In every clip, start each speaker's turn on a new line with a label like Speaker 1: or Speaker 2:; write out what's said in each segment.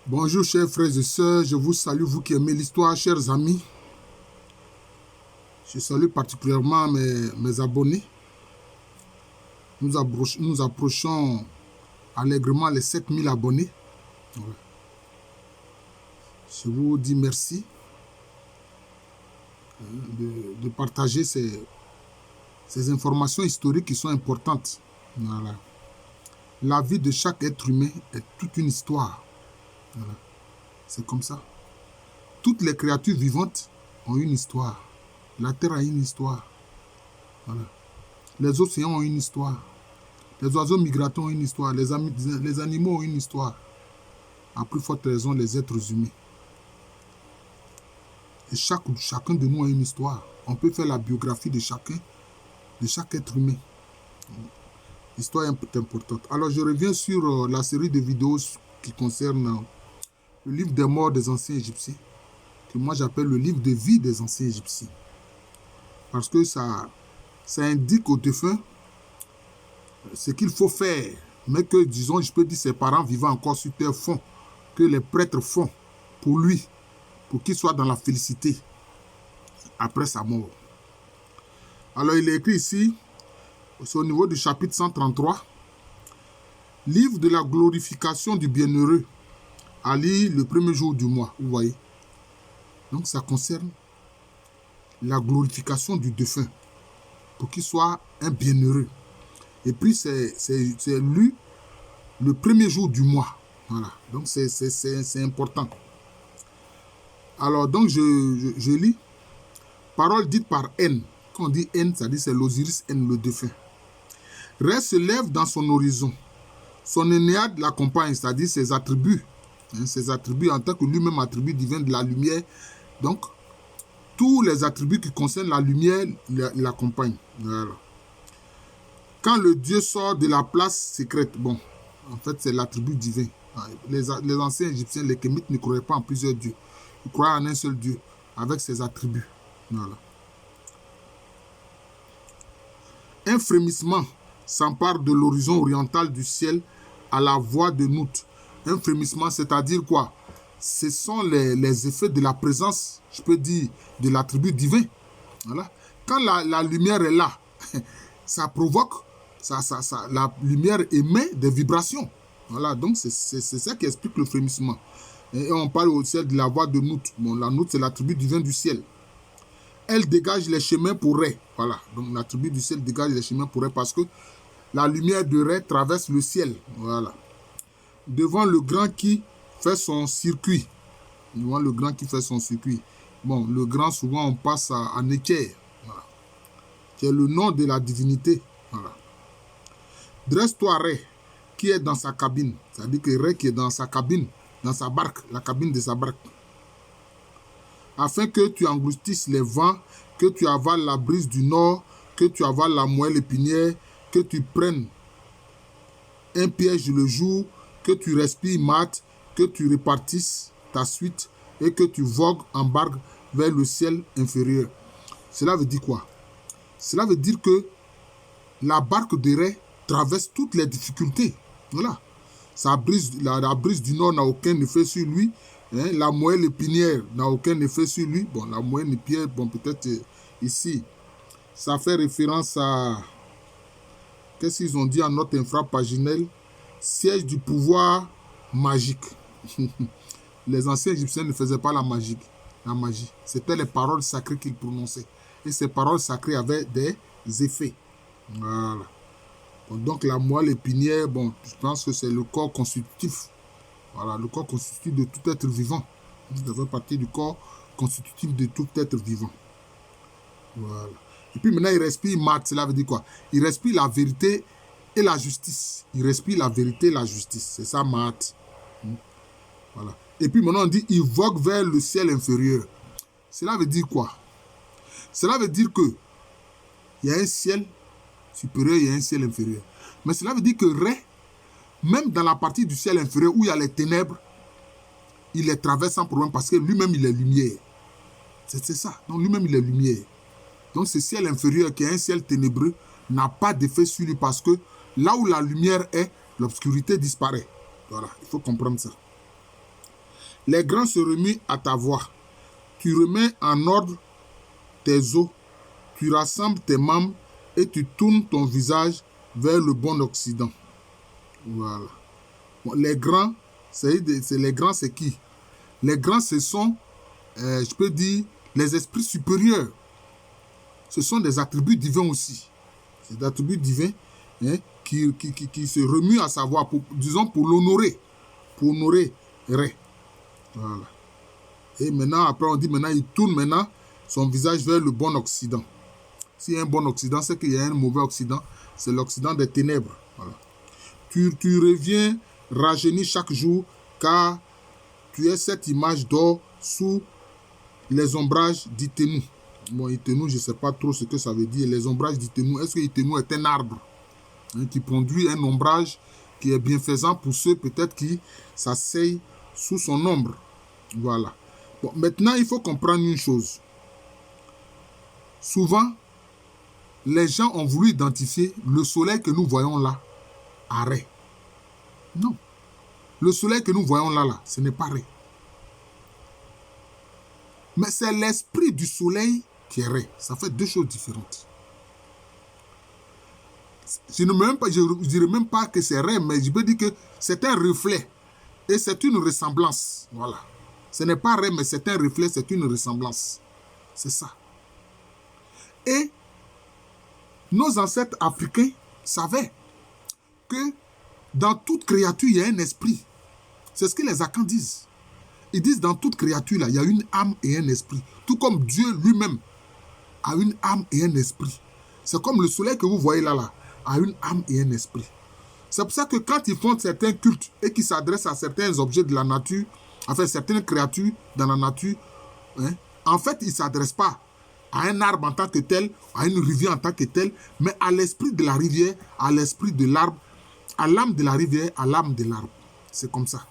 Speaker 1: Bonjour chers frères et sœurs, je vous salue, vous qui aimez l'histoire, chers amis. Je salue particulièrement mes abonnés. Nous approchons allègrement les 7000 abonnés. Je vous dis merci de partager ces informations historiques qui sont importantes. Voilà. La vie de chaque être humain est toute une histoire. Voilà. C'est comme ça. Toutes les créatures vivantes ont une histoire. La terre a une histoire. Voilà. Les océans ont une histoire. Les oiseaux migrateurs ont une histoire. Les animaux ont une histoire. À plus forte raison, les êtres humains. Et chacun de nous a une histoire. On peut faire la biographie de chaque être humain. L'histoire est importante. Alors, je reviens sur la série de vidéos qui concerne le livre des morts des anciens Égyptiens, que moi j'appelle le livre de vie des anciens Égyptiens. Parce que ça indique aux défunts ce qu'il faut faire, mais que, disons, je peux dire, ses parents vivant encore sur terre font, que les prêtres font pour lui, pour qu'il soit dans la félicité après sa mort. Alors, il est écrit ici, c'est au niveau du chapitre 133, livre de la glorification du bienheureux, à lire le premier jour du mois, vous voyez. Donc, ça concerne la glorification du défunt, pour qu'il soit un bienheureux. Et puis, c'est lu le premier jour du mois. Voilà. Donc, c'est important. Alors, donc, je lis. Parole dite par N. Quand on dit N, ça dit c'est l'Osiris N, le défunt. Ré se lève dans son horizon. Son énéade l'accompagne, c'est-à-dire ses attributs. Ses attributs en tant que lui-même attribut divin de la lumière. Donc, tous les attributs qui concernent la lumière l'accompagnent. Voilà. Quand le Dieu sort de la place secrète, bon, en fait, c'est l'attribut divin. Les anciens Égyptiens, les Kémites, ne croyaient pas en plusieurs dieux. Ils croyaient en un seul Dieu, avec ses attributs. Voilà. Un frémissement s'empare de l'horizon oriental du ciel à la voix de Nout. Un frémissement, c'est-à-dire quoi? Ce sont les effets de la présence, je peux dire, de l'attribut divin. Voilà. Quand la lumière est là, ça provoque, la lumière émet des vibrations. Voilà, donc c'est ça qui explique le frémissement. Et on parle au ciel de la voix de Nout. Bon, la Nout, c'est l'attribut divin du ciel. Elle dégage les chemins pour Ré. Voilà, donc l'attribut du ciel dégage les chemins pour Ré parce que la lumière de Ré traverse le ciel. Voilà. Devant le grand qui fait son circuit. Devant le grand qui fait son circuit. Bon, le grand, souvent, on passe à Néker. Voilà. Qui est le nom de la divinité. Voilà. Dresse-toi, Ré, qui est dans sa cabine. C'est-à-dire que Ré qui est dans sa cabine, dans sa barque, la cabine de sa barque. Afin que tu engloutisses les vents, que tu avales la brise du nord, que tu avales la moelle épinière, que tu prennes un piège le jour, que tu respires mat, que tu répartisses ta suite et que tu vogues en barque vers le ciel inférieur. Cela veut dire quoi? Cela veut dire que la barque de Ré traverse toutes les difficultés. Voilà. La brise du nord n'a aucun effet sur lui. La moelle épinière n'a aucun effet sur lui. Bon, la moelle épinière, bon, peut-être ici, ça fait référence à... Qu'est-ce qu'ils ont dit en note infrapaginelle? Siège du pouvoir magique. Les anciens Égyptiens ne faisaient pas la magie. C'était les paroles sacrées qu'ils prononçaient. Et ces paroles sacrées avaient des effets. Voilà. Bon, donc la moelle épinière, bon, je pense que c'est le corps constitutif. Voilà, le corps constitutif de tout être vivant. Ça fait partie du corps constitutif de tout être vivant. Voilà. Et puis maintenant, il respire mat. Cela veut dire quoi? Il respire la vérité et la justice. Il respire la vérité et la justice. C'est ça, mat. Voilà. Et puis maintenant, on dit, il vogue vers le ciel inférieur. Cela veut dire quoi? Cela veut dire que il y a un ciel supérieur, il y a un ciel inférieur. Mais cela veut dire que Ré, même dans la partie du ciel inférieur où il y a les ténèbres, il les traverse sans problème parce que lui-même, il est lumière. C'est ça. Donc lui-même, il est lumière. Donc ce ciel inférieur qui est un ciel ténébreux n'a pas d'effet sur lui parce que là où la lumière est, l'obscurité disparaît. Voilà, il faut comprendre ça. Les grands se remuent à ta voix. Tu remets en ordre tes os. Tu rassembles tes membres et tu tournes ton visage vers le bon Occident. Voilà. Bon, les grands, les grands, c'est qui? Les grands, ce sont, je peux dire, les esprits supérieurs. Ce sont des attributs divins aussi. C'est des attributs divins, hein, qui se remuent à savoir, disons, pour l'honorer. Pour honorer Ré. Voilà. Et maintenant, après, on dit maintenant, il tourne maintenant son visage vers le bon Occident. S'il y a un bon Occident, c'est qu'il y a un mauvais Occident. C'est l'Occident des ténèbres. Voilà. Tu reviens rajeuni chaque jour, car tu es cette image d'or sous les ombrages d'Itenou. Bon, Itenou, je ne sais pas trop ce que ça veut dire. Les ombrages d'Itenou, est-ce que Itenou est un arbre, hein, qui produit un ombrage qui est bienfaisant pour ceux peut-être qui s'asseyent sous son ombre. Voilà. Bon, maintenant, il faut comprendre une chose. Souvent, les gens ont voulu identifier le soleil que nous voyons là à Ré. Non. Le soleil que nous voyons là, ce n'est pas Ré. Mais c'est l'esprit du soleil qui est Ré. Ça fait deux choses différentes. Je ne dirais même pas que c'est Ré, mais je peux dire que c'est un reflet. Et c'est une ressemblance. Voilà. Ce n'est pas Ré, mais c'est un reflet, c'est une ressemblance. C'est ça. Et nos ancêtres africains savaient que dans toute créature, il y a un esprit. C'est ce que les Akans disent. Ils disent dans toute créature, là, il y a une âme et un esprit. Tout comme Dieu lui-même a une âme et un esprit. C'est comme le soleil que vous voyez là, a une âme et un esprit. C'est pour ça que quand ils font certains cultes et qu'ils s'adressent à certains objets de la nature, enfin certaines créatures dans la nature, hein, en fait, ils ne s'adressent pas à un arbre en tant que tel, à une rivière en tant que telle, mais à l'esprit de la rivière, à l'esprit de l'arbre, à l'âme de la rivière, à l'âme de l'arbre. C'est comme ça.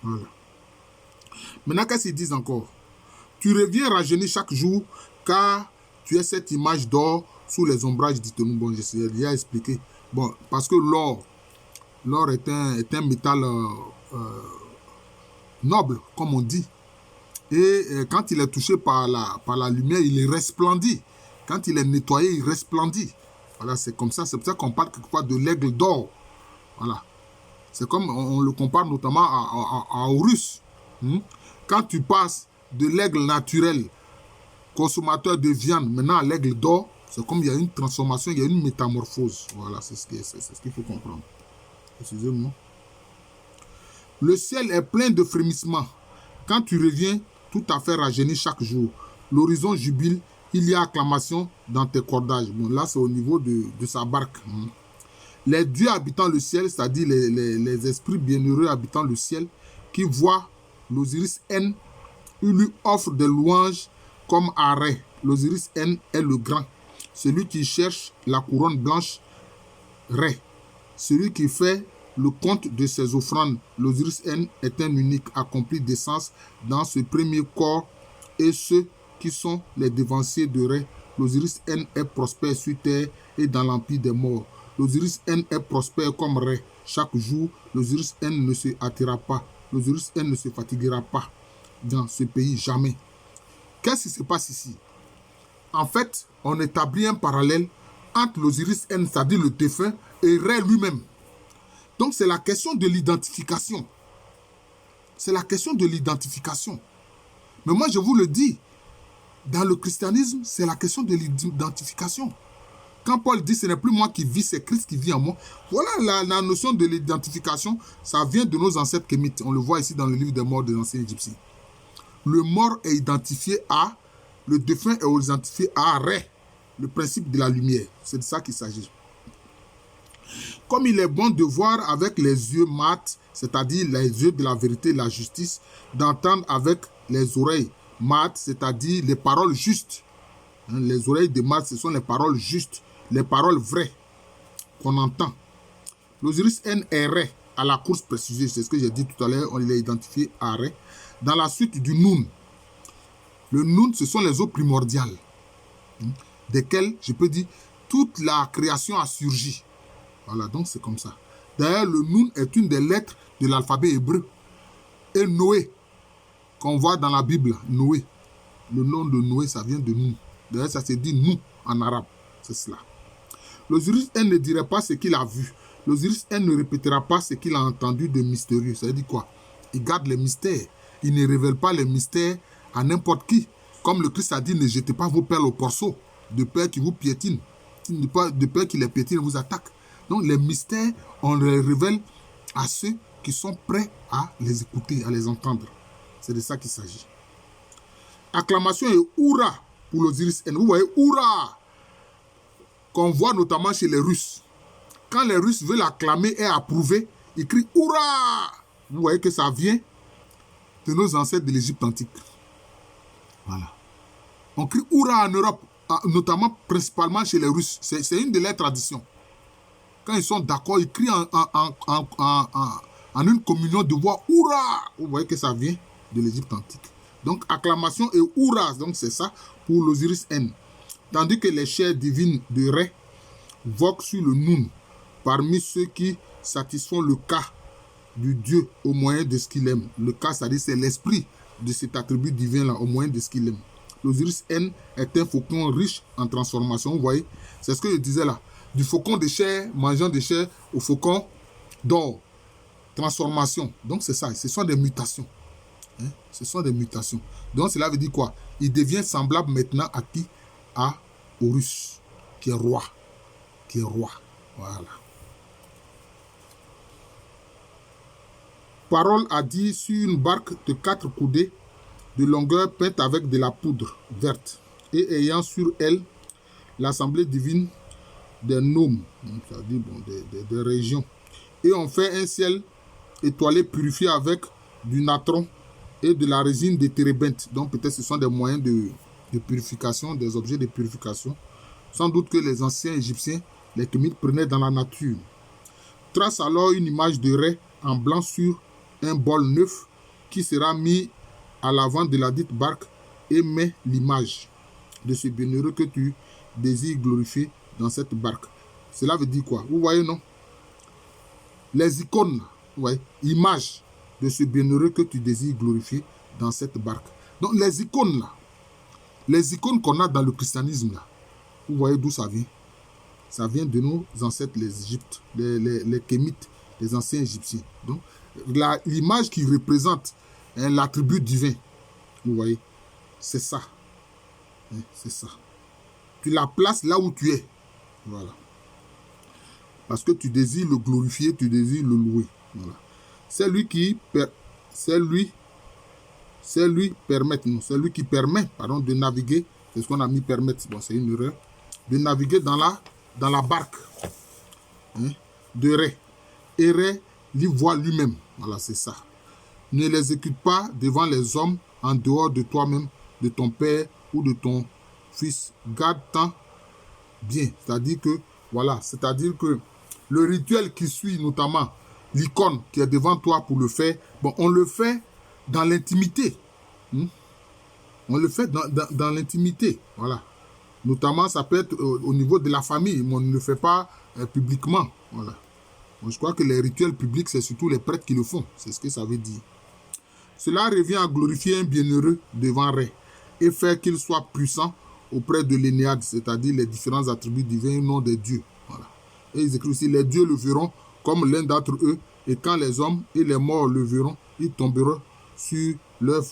Speaker 1: Voilà. Maintenant, qu'est-ce qu'ils disent encore? Tu reviens rajeunir chaque jour, car tu es cette image d'or sous les ombrages d'Itenou. Bon, je l'ai déjà expliqué. Bon, parce que l'or est un métal noble, comme on dit. Et quand il est touché par la lumière, il resplendit. Quand il est nettoyé, il resplendit. Voilà, c'est comme ça. C'est pour ça qu'on parle quelquefois de l'aigle d'or. Voilà. C'est comme on le compare notamment à Horus. Quand tu passes de l'aigle naturel, consommateur de viande, maintenant à l'aigle d'or, c'est comme il y a une transformation, il y a une métamorphose. Voilà, c'est ce qu'il faut comprendre. Excusez-moi. Le ciel est plein de frémissements. Quand tu reviens, tout à fait rajeuni chaque jour. L'horizon jubile, il y a acclamation dans tes cordages. Bon, là, c'est au niveau de sa barque. Les dieux habitant le ciel, c'est-à-dire les esprits bienheureux habitant le ciel, qui voient l'Osiris N, il lui offre des louanges comme à Ré. L'Osiris N est le grand, celui qui cherche la couronne blanche, Ré. Celui qui fait le compte de ses offrandes. L'Osiris N est un unique accompli d'essence dans ce premier corps et ceux qui sont les devanciers de Ré. L'Osiris N est prospère sur terre et dans l'empire des morts. L'Osiris N est prospère comme Ré. Chaque jour, l'Osiris N ne se hâtera pas. L'Osiris N ne se fatiguera pas dans ce pays, jamais. Qu'est-ce qui se passe ici? En fait, on établit un parallèle entre l'Osiris N, c'est-à-dire le défunt, et Ré lui-même. Donc, c'est la question de l'identification. C'est la question de l'identification. Mais moi, je vous le dis, dans le christianisme, c'est la question de l'identification. Quand Paul dit « ce n'est plus moi qui vis, c'est Christ qui vit en moi », voilà la notion de l'identification, ça vient de nos ancêtres kémites. On le voit ici dans le livre des morts des anciens Égyptiens. Le mort est identifié à, le défunt est identifié à Ré, le principe de la lumière. C'est de ça qu'il s'agit. Comme il est bon de voir avec les yeux mat, c'est-à-dire les yeux de la vérité et de la justice, d'entendre avec les oreilles mat, c'est-à-dire les paroles justes. Les oreilles de mat, ce sont les paroles justes, les paroles vraies qu'on entend. L'Osiris N est Ré à la course précisée, c'est ce que j'ai dit tout à l'heure, on l'a identifié à Ré. Dans la suite du Noun, le Noun, ce sont les eaux primordiales, desquelles, je peux dire, toute la création a surgi. Voilà, donc c'est comme ça. D'ailleurs, le Noun est une des lettres de l'alphabet hébreu. Et Noé, qu'on voit dans la Bible, Noé. Le nom de Noé, ça vient de nous. D'ailleurs, ça se dit nous en arabe. C'est cela. L'Osiris N ne dirait pas ce qu'il a vu. L'Osiris N ne répétera pas ce qu'il a entendu de mystérieux. Ça veut dire quoi? Il garde les mystères. Il ne révèle pas les mystères à n'importe qui. Comme le Christ a dit, ne jetez pas vos perles au porceau, de peur qui vous piétine, de peur qu'il les piétine et vous attaque. Donc les mystères, on les révèle à ceux qui sont prêts à les écouter, à les entendre. C'est de ça qu'il s'agit. Acclamation et Oura pour l'Osiris N. Vous voyez, Oura, qu'on voit notamment chez les Russes. Quand les Russes veulent acclamer et approuver, ils crient Oura. Vous voyez que ça vient de nos ancêtres de l'Égypte antique. Voilà. On crie Oura en Europe, notamment principalement chez les Russes. C'est une de leurs traditions. Quand ils sont d'accord, ils crient en une communion de voix Oura. Vous voyez que ça vient de l'Égypte antique. Donc, acclamation et Oura, donc c'est ça pour l'Osiris N. Tandis que les chairs divines de Ré voguent sur le Noun, parmi ceux qui satisfont le cas du Dieu au moyen de ce qu'il aime. Le cas, c'est-à-dire c'est l'esprit de cet attribut divin-là au moyen de ce qu'il aime. L'Osiris N est un faucon riche en transformation. Vous voyez, c'est ce que je disais là. Du faucon de chair, mangeant de chair, au faucon d'or. Transformation. Donc c'est ça, ce sont des mutations. Hein? Ce sont des mutations. Donc cela veut dire quoi? Il devient semblable maintenant à qui? À Horus, qui est roi. Qui est roi. Voilà. Parole a dit sur une barque de 4 coudées de longueur peinte avec de la poudre verte et ayant sur elle l'assemblée divine des noms, c'est-à-dire des régions. Et on fait un ciel étoilé purifié avec du natron et de la résine de térébinthe. Donc peut-être ce sont des moyens de purification, des objets de purification. Sans doute que les anciens Égyptiens, les Kémites, prenaient dans la nature. Trace alors une image de Ré en blanc sur un bol neuf qui sera mis à l'avant de la dite barque et met l'image de ce bienheureux que tu désires glorifier dans cette barque. Cela veut dire quoi? Vous voyez, non? Les icônes, ouais, images de ce bienheureux que tu désires glorifier dans cette barque. Donc les icônes là, les icônes qu'on a dans le christianisme là, vous voyez d'où ça vient? Ça vient de nos ancêtres les Égyptes, les Kémites, les anciens Égyptiens. Donc l'image qui représente l'attribut divin, vous voyez, c'est ça. C'est ça. Tu la places là où tu es. Voilà. Parce que tu désires le glorifier, tu désires le louer. Voilà. C'est lui qui permet de naviguer. C'est ce qu'on a mis permettre. Bon, c'est une erreur. De naviguer dans la barque. De Ré. Et Ré lui voit lui-même. Voilà, c'est ça. Ne l'exécute pas devant les hommes en dehors de toi-même, de ton père ou de ton fils. Garde-t'en bien. C'est-à-dire que le rituel qui suit, notamment l'icône qui est devant toi pour le faire, bon, on le fait dans l'intimité. On le fait dans l'intimité. Voilà. Notamment, ça peut être au niveau de la famille, mais on ne le fait pas publiquement. Voilà. Bon, je crois que les rituels publics, c'est surtout les prêtres qui le font. C'est ce que ça veut dire. Cela revient à glorifier un bienheureux devant Ré et faire qu'il soit puissant auprès de l'Énéade, c'est-à-dire les différents attributs divins au nom des dieux. Voilà. Et ils écrivent aussi, les dieux le verront comme l'un d'entre eux, et quand les hommes et les morts le verront, ils tomberont sur leur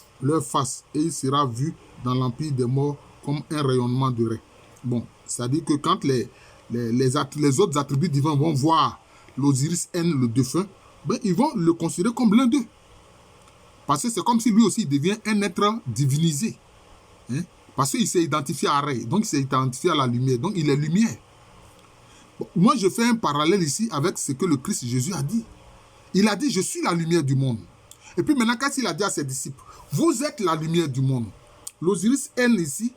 Speaker 1: face, et il sera vu dans l'empire des morts comme un rayonnement de Ré. Bon, c'est-à-dire que quand les autres attributs divins vont voir l'Osiris N, le défunt, ben, ils vont le considérer comme l'un d'eux. Parce que c'est comme si lui aussi devient un être divinisé. Parce qu'il s'est identifié à Ré, donc il s'est identifié à la lumière, donc il est lumière. Bon, moi, je fais un parallèle ici avec ce que le Christ Jésus a dit. Il a dit, je suis la lumière du monde. Et puis maintenant, quand il a dit à ses disciples, vous êtes la lumière du monde. L'Osiris N ici,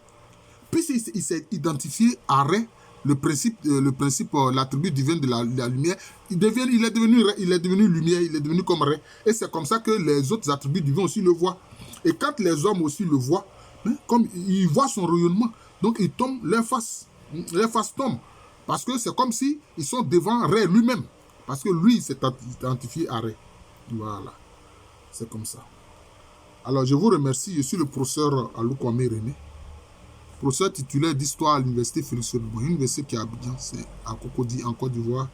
Speaker 1: puisqu'il s'est identifié à Ré, l'attribut divin de la lumière, il est devenu lumière, il est devenu comme Ré. Et c'est comme ça que les autres attributs divins aussi le voient. Et quand les hommes aussi le voient, comme ils voient son rayonnement, donc ils tombent, leur face tombe. Parce que c'est comme si ils sont devant Ré lui-même. Parce que lui, il s'est identifié à Ré. Voilà. C'est comme ça. Alors, je vous remercie. Je suis le professeur Alou Kwame René, professeur titulaire d'histoire à l'université Félix Houphouët, une université qui est à Abidjan, c'est à Cocody, en Côte d'Ivoire,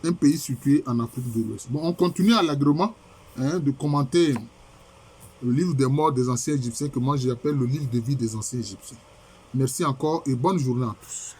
Speaker 1: un pays situé en Afrique de l'Ouest. Bon, on continue allègrement de commenter le livre des morts des anciens Égyptiens, que moi j'appelle le livre de vie des anciens Égyptiens. Merci encore et bonne journée à tous.